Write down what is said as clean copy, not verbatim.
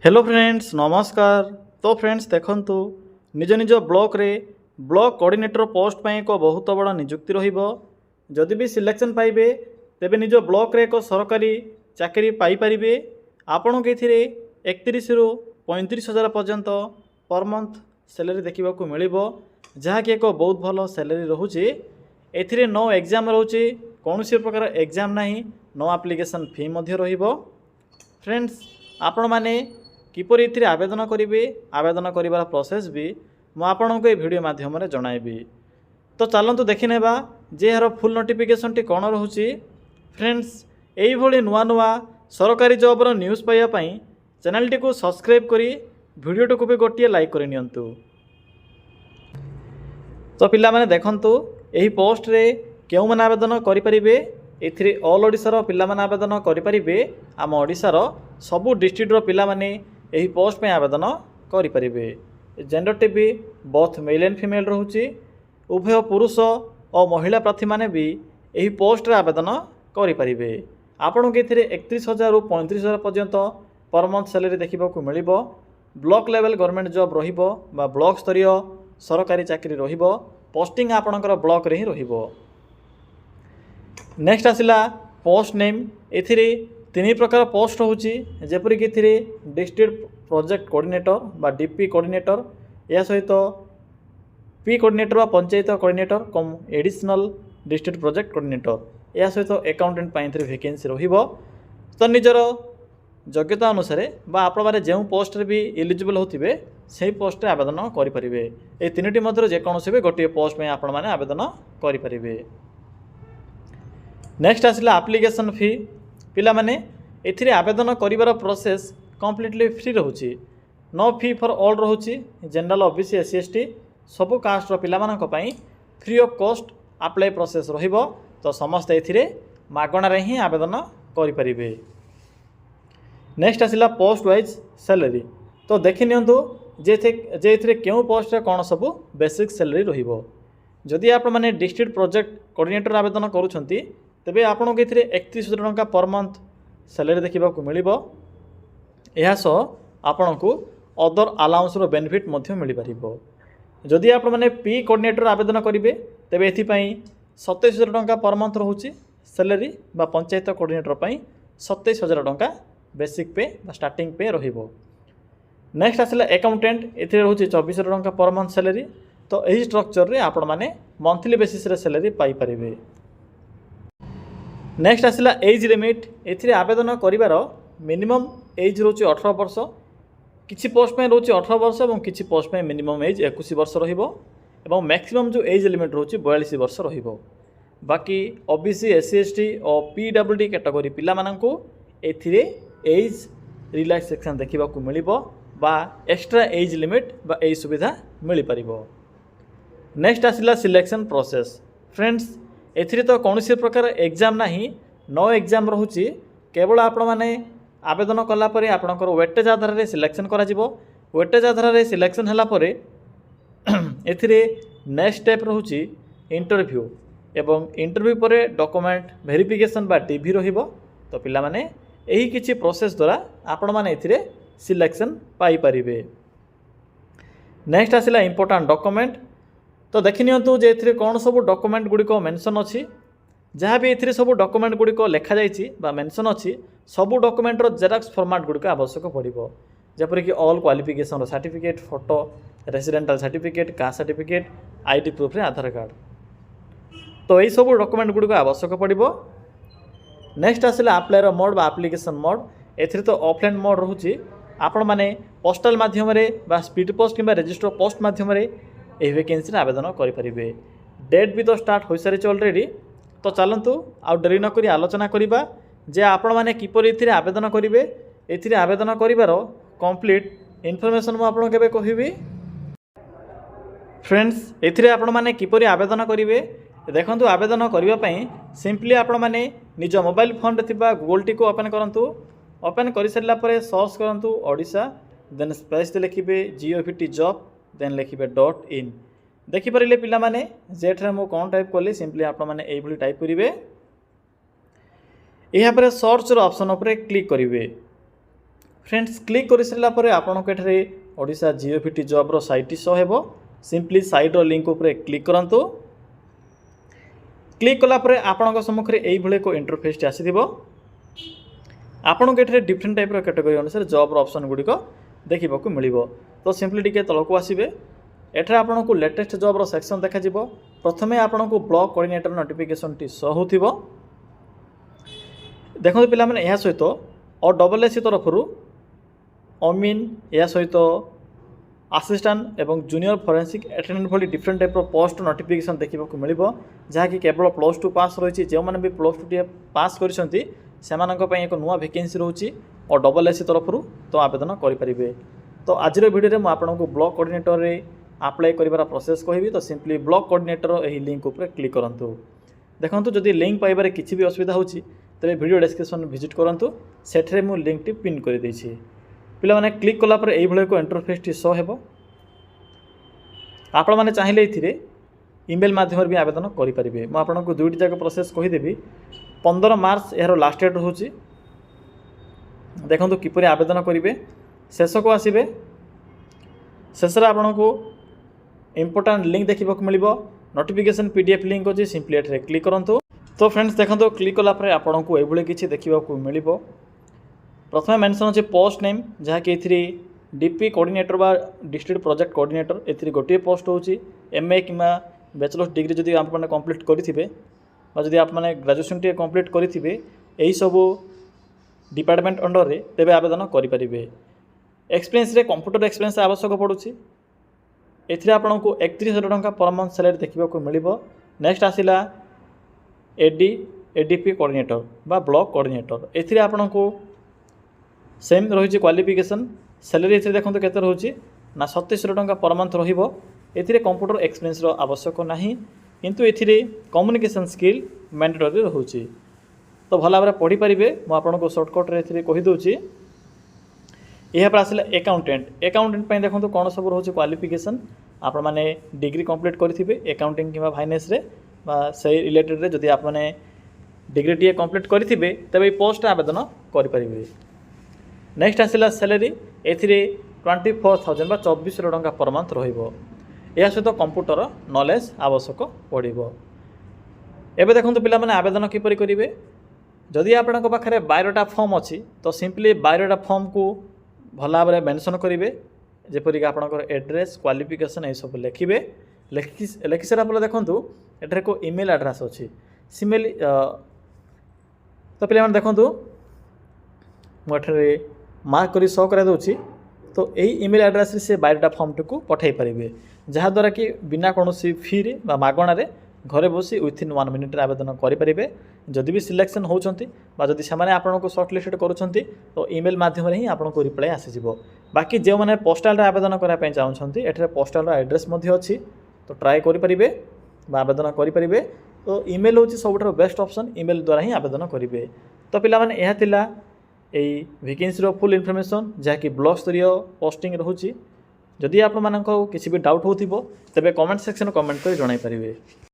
Hello friends नमस्कार। तो friends देखंतु निज निज ब्लॉक रे ब्लॉक कोऑर्डिनेटर पोस्ट पाई एक बहुत बड़ा नियुक्ति रहिबो। जदि भी सिलेक्शन पाइबे तेबे निज ब्लॉक रे एक सरकारी चाकरी पाई परिबे। आपन के थिरे 31 रु 35 हजार पर्यंत पर मंथ सैलरी देखिबा को मिलिबो, जहा कि एक बहुत भलो सैलरी रहूची। एथिरे नो एग्जाम रहूची, कोनोसी प्रकार एग्जाम नाही, नो एप्लीकेशन फी मध्य रहिबो। फ्रेंड्स आपण माने किपर ये आवेदन करेंगे, आवेदन कर प्रोसेस भी मुझे भिडियो माध्यम जनइबी। तो चलतु देखने जे यार फुल नोटिफिकेशन टी कौन रोचे। फ्रेंड्स यही नुआ नुआ सरकारी जॉबर न्यूज़ पाइबापी चैनल टी को सब्सक्राइब करी वीडियो टी को भी गोटे लाइक कर नियंतु। तो पिला माने देखंतु यही पोस्ट रे केउ माने आवेदन करि परिबे। एथिरे ऑल ओडिसा पिला माने आवेदन करि परिबे। आम ओडिसा सबु डिस्ट्रिक्ट रो पिला माने यही पोस्ट में आवेदन करि परिबे। जेंडर टी भी बोथ मेल एंड फीमेल रहूची। उभय पुरुष और महिला प्रार्थी माने भी यही पोस्ट रे आवेदन करि परिबे। आपन के एथिरे 31,000 रु 35,000 पर्यंत पर मंथ सैलरी देखिबा को मिलिबो। ब्लॉक लेवल गवर्नमेंट जॉब रहिबो बा ब्लॉक स्तरीय सरकारी चाकरी रहिबो। पोस्टिंग आपनकर ब्लॉक रे ही रहिबो। नेक्स्ट आसिला पोस्ट नेम। एथिरे 3 प्रकार पोस्ट होची, जेपरि कि थिरे डिस्ट्रिक्ट प्रोजेक्ट कोऑर्डिनेटर बा डीपी कोऑर्डिनेटर, या सहित पी कोऑर्डिनेटर बा panchayat coordinator cum additional district project coordinator, या सहित अकाउंटेंट पाई थिरे वैकेंसी रहिबो। तो निजर योग्यता अनुसार बा आपण माने जेउ पोस्ट रे भी एलिजिबल होतिबे सेही पोस्ट रे आवेदन करि परिबे। ए तीनोटी मध्य जे कोनोसी भी गोटे पोस्ट में आपण माने आवेदन करि परिबे। नेक्स्ट आसिला एप्लीकेशन फी। पिला माने एथिरे आवेदन करिवार प्रोसेस कंप्लीटली फ्री रहूची। नो फी फॉर ऑल रहूची। जनरल ओबीसी एससी एसटी सबु कास्ट रो पिला मानक पई free of cost apply process रहिबो। तो समस्त एथिरे मागणा रे ही आवेदन करि परिबे। नेक्स्ट आसिला पोस्ट वाइज सैलरी। तो देखि नियंतु जे एथिरे केउ पोस्ट रे कोन सबु बेसिक सैलरी रहिबो। जदि आपण माने डिस्ट्रिक्ट प्रोजेक्ट कोऑर्डिनेटर आवेदन करूछंती तेबे आपण के एथिरे 31,000 टंका पर मंथ सैलरी देखिबा को मिलिबो। एहा सो आपण को अदर अलाउंस रो बेनिफिट मध्य मिलि परिबो। जदि आपण माने पी कोऑर्डिनेटर आवेदन करिवे तेबे एथि पई 27,000 टंका पर मंथ रहूची सैलरी, बा पंचायत कोऑर्डिनेटर पई 27,000 टंका बेसिक पे बा स्टार्टिंग पे रहिबो। नेक्स्ट आसिला अकाउंटेंट। एथि रहूची 24,000 टंका पर मंथ सैलरी। तो एही स्ट्रक्चर रे आपण माने मंथली बेसिस रे सैलरी पाई परिबे। नेक्स्ट आसिला एज लिमिट। एथिरे आवेदन करिवार मिनिमम एज रोचे 18 वर्ष। किछि पोस्ट में रोचे 18 वर्ष और किछि पोस्ट में मिनिमम एज 21 वर्ष रहिबो एवं मैक्सिमम जो एज लिमिट रोचे 42 वर्ष रहिबो। बाकी ओबीसी एससी एसटी और पीडब्ल्यूडी कैटेगरी पिला माननकु एथिरे एज रिलैक्सेशन देखिबा को मिलिबो बा एक्स्ट्रा एज लिमिट बा एज सुविधा मिलि परिबो। नेक्स्ट आसिला सिलेक्शन प्रोसेस। फ्रेंड्स एथिरे तो कौनसी प्रकार एग्जाम नाही, नो एग्जाम रहूची। केवल आपण माने आवेदन कला परे आपणकर वेटेज आधार रे सिलेक्शन करा जिवो। वेटेज आधार रे सिलेक्शन हला परे एथिरे नेक्स्ट स्टेप रहूची इंटरव्यू एवं इंटरव्यू परे डॉक्यूमेंट वेरिफिकेशन बा टीवी रहिबो। तो पिला माने एही किछि प्रोसेस द्वारा आपण माने एथिरे सिलेक्शन पाई परिबे। नेक्स्ट आसिला इंपोर्टेंट डॉक्यूमेंट। तो देखि नियंतु जे एथिरे कोन सब डॉक्यूमेंट गुडी को मेंशन अछि। जहाँ भी एथिरे सब डॉक्यूमेंट गुडी को लेखा जाइछि बा मेंशन अछि, सब डॉक्यूमेंट रो जेरॉक्स फॉर्मेट गुडी को आवश्यक पड़िबो। जेपर कि ऑल क्वालिफिकेशन रो certificate, photo, residental certificate, caste certificate, ID proof रे आधार कार्ड। तो एई सब डॉक्यूमेंट गुडी को आवश्यक पड़िबो। नेक्स्ट आसिला अप्लाई रो मोड बा एप्लीकेशन मोड। एथिरे तो ऑफलाइन मोड रहूछि। आपण माने पोस्टल माध्यम रे बा स्पीड पोस्ट किबा रजिस्टर पोस्ट माध्यम रे एही वैकेंसी रे आवेदन करि परिबे। डेट भी तो स्टार्ट हो सारी ऑलरेडी। तो चलतु आउ डेरी न करी आलोचना करिबा जे आपण माने किपरि एथिरे आवेदन करिवे। एथिरे आवेदन करिवार कंप्लीट इनफॉरमेशन मु आपण केबे कहिबी। फ्रेंड्स एथिरे आपण माने किपरि आवेदन करिवे देखंतु। आवेदन करिवा पई सिंपली आपण माने निज मोबाइल फोन रे थिबा गूगल टी को ओपन करंतु। ओपन करि सरला परे सर्च करंतु ओडिशा, देन स्पेस ते लिखिबे जीओवीटी जॉब, देन लिखिबे .in। देखि परिले पिला माने जेठरे मु कोन टाइप करली सिंपली आपण माने एई भली टाइप करिवे। एहा परे सर्च रो ऑप्शन ऊपर क्लिक करिवे। फ्रेंड्स क्लिक कर सारा पर आपको ये ओडिशा जीओफिटी जॉब्र साइट शो हो सिंपली साइट्र लिंक उपर क्लिक करूँ। क्लिक कलापर आपण सम्मुखें यही एक इंटरफेस आसीथिबो। आपको ये डिफरेंट टाइप कैटेगरी अनुसार जॉब्र ऑप्शन गुड़िक देखा मिल। तो सिंपली टी तलक आसबे एठार आपको लेटेस्ट जॉब्र सेक्शन देखा। प्रथम आपको block coordinator notification T show हो। देखो पिला माने यह सहित OSS तरफ अमीन या सहित असिस्टेंट एवं जूनियर फोरेंसिक अटेंडेंट भली डिफरेंट टाइप पोस्ट नोटिफिकेशन देखा मिल जहाँकि केवल +2 पास रही। जो मैंने भी +2 टी पास कर एक नुआ वैकेंसी रोचे और OSS तरफ तो आवेदन करें। तो आज वीडियो में आपको ब्लॉक कोऑर्डिनेटर रे अप्लाई कर प्रोसेस कहबी। तो सिंपली ब्लॉक कोऑर्डिनेटर यही लिंक उपर क्लिक करूँ। देखो जदि लिंक पाइबार किसी भी असुविधा होची तेरे वीडियो डिस्क्रिप्शन विजिट करूँ। सेठरे मु लिंक टी पिन कर देछि। पिला माने क्लिक कला पर यही एक इंटरफेस टी शो हेबो। आपण माने चाहिए ये ईमेल माध्यम भी आवेदन करें। मुझे आपको दुईटी जाक प्रोसेस कहीदेवी। 15 मार्च यार लास्ट डेट होची। देखो किपर आवेदन करेंगे शेष को आसबे। शेष आपन को इम्पोर्टाट लिंक देखा मिल नोटिफिकेशन PDF लिंक अच्छी सिंपली एठरे क्लिक करूँ। तो फ्रेंड्स देखो क्लिक कलापर आपन को ये किसी देखा मिल। प्रथम मेंशन अच्छे पोस्ट नेम जहाँकि DP कोऑर्डिनेटर बा डिस्ट्रिक्ट प्रोजेक्ट कोऑर्डिनेटर ए गोटे पोस्ट होची। MA कि बैचलर्स डिग्री जदि आप कंप्लीट करेंगे जदि आप ग्रेजुएशन टी कंप्लीट करेंगे यही सब डिपार्टमेंट अंडर रे तेबे आवेदन करें। एक्सपीरियंस रे कंप्यूटर एक्सपीरियंस आवश्यक पड़ुछि। एथिरे आपको 31,000 टंका पर मंथ सैलरी देखा मिल। नेक्स्ट आसिला ADP कोऑर्डिनेटर बा ब्लॉक कोऑर्डिनेटर एथिरे आपको सेम रही क्वालिफिकेशन सैलरी एथिरे देखो केते रहुछि ना 37,000 टंका पर मंथ रहिबो। एथिरे कंप्यूटर एक्सपीरियंस रो आवश्यक नाही किंतु एथिरे कम्युनिकेशन स्किल मैंडेटरी रहुछि। तो भल भाव पढ़ी पारे। मुझे आपको सर्टकट रे कही दूची। यहाँ पर आसला एकाउंटेंट देखो कौन सब रोचे क्वालिफिकेशन आप डिग्री कंप्लीट करेंगे अकाउंटिंग कि फाइनेंस रे से रिलेटेड रे जदि आप डिग्री टी कंप्लीट करेंगे तेरे पोस्ट आवेदन करें। नेक्स्ट आसला सैलरी ए 24,000 बा 24,000 टंका पर मंथ रहिबो। या सहित कंप्यूटर नॉलेज आवश्यक पड़ो। एबे देखो पिला माने आवेदन किपरि करेंगे। जदि आपन पाखे बायोडाटा फॉर्म अच्छी तो सिंपली बायोडाटा फॉर्म को भल भाव में मेंशन करेंगे जेपरिक आपंकर एड्रेस क्वालिफिकेशन ये सब लिखे। लिखि सारा पर देखो एठार को ईमेल एड्रेस अच्छी सिमेल। तो पे देखो मुझे मार्क कर शो कर दूँ। तो यही ईमेल एड्रेस से बायोडाटा फॉर्म टी को पठे पारे जहाँद्वारा कि बिना कौन फी रे मागणार घरे बसी विथिन 1 मिनिट आवेदन करेंगे। जदि भी सिलेक्शन होती जदि से आपको सर्ट लिस्ट करुँच तो ईमेल माध्यम ही आपको रिप्लाई आसीज। बाकी जो मैंने पोस्टाल आवेदन करने चाहते एठार पोस्टाल एड्रेस अच्छी तो ट्राए करेंगे आवेदन करेंगे। तो ईमेल हूँ सब बेस्ट ऑप्शन ईमेल द्वारा ही आवेदन करेंगे। तो पिला माने यह थिला एई वैकेंसी फुल इनफॉरमेशन जहाँकि ब्लॉक स्तरीय पोस्टिंग रोची। जदि आप किसी भी डाउट हो तेबे कमेंट सेक्शन कमेंट कर जणाई पारिबे।